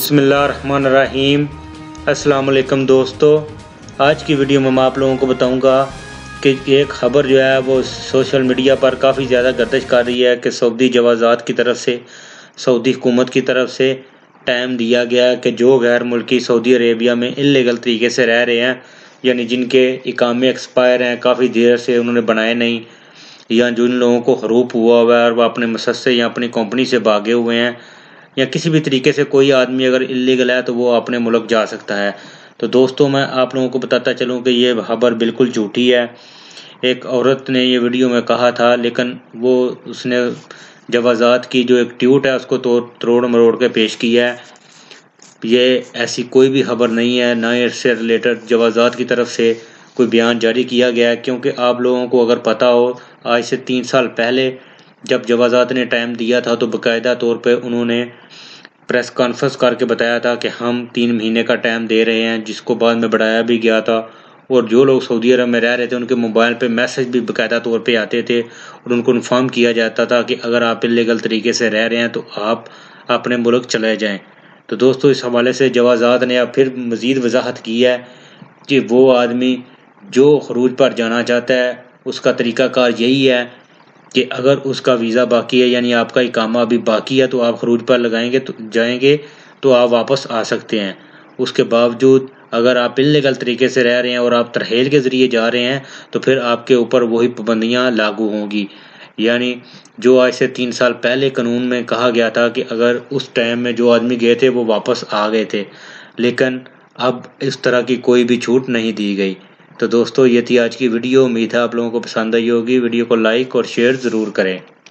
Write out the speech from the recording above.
बिस्मिल्लाहिर्रहमानिर्रहीम। अस्सलाम वालेकुम दोस्तों, आज की वीडियो में मैं आप लोगों को बताऊंगा कि एक ख़बर जो है वो सोशल मीडिया पर काफ़ी ज़्यादा गर्दिश कर रही है कि सऊदी जवाज़ात की तरफ से, सऊदी हुकूमत की तरफ से टाइम दिया गया है कि जो गैर मुल्की सऊदी अरेबिया में इल्लीगल तरीके से रह रहे हैं, यानी जिनके इकामे एक्सपायर हैं, काफ़ी देर से उन्होंने बनाए नहीं, या जिन लोगों को हरूप हुआ है और वह अपने मसद से या अपनी कंपनी से भागे हुए हैं, या किसी भी तरीके से कोई आदमी अगर इल्लीगल है तो वो अपने मुल्क जा सकता है। तो दोस्तों, मैं आप लोगों को बताता चलूँ कि ये खबर बिल्कुल झूठी है। एक औरत ने ये वीडियो में कहा था, लेकिन उसने जवाज़ात की जो एक ट्वीट है उसको तोड़ मरोड़ के पेश किया है। ये ऐसी कोई भी खबर नहीं है, ना इससे रिलेटेड जवाज़ात की तरफ से कोई बयान जारी किया गया है। क्योंकि आप लोगों को अगर पता हो, आज से 3 साल पहले जब जवाज़ात ने टाइम दिया था तो बाकायदा तौर पे उन्होंने प्रेस कॉन्फ्रेंस करके बताया था कि हम 3 महीने का टाइम दे रहे हैं, जिसको बाद में बढ़ाया भी गया था। और जो लोग सऊदी अरब में रह रहे थे उनके मोबाइल पे मैसेज भी बाकायदा तौर पे आते थे और उनको इन्फॉर्म किया जाता था कि अगर आप इल्लीगल तरीके से रह रहे हैं तो आप अपने मुल्क चले जाएँ। तो दोस्तों, इस हवाले से जवाज़ात ने अब फिर मज़ीद वजाहत की है कि वो आदमी जो खरूज पर जाना चाहता है उसका तरीक़ाकार यही है कि अगर उसका वीज़ा बाकी है, यानी आपका इकामा अभी बाकी है, तो आप खरूज पर जाएंगे तो आप वापस आ सकते हैं। उसके बावजूद अगर आप इल्लीगल तरीके से रह रहे हैं और आप तरहील के ज़रिए जा रहे हैं तो फिर आपके ऊपर वही पाबंदियाँ लागू होंगी। यानी जो आज से 3 साल पहले कानून में कहा गया था कि अगर उस टाइम में जो आदमी गए थे वो वापस आ गए थे, लेकिन अब इस तरह की कोई भी छूट नहीं दी गई। तो दोस्तों, ये थी आज की वीडियो। उम्मीद है आप लोगों को पसंद आई होगी। वीडियो को लाइक और शेयर ज़रूर करें।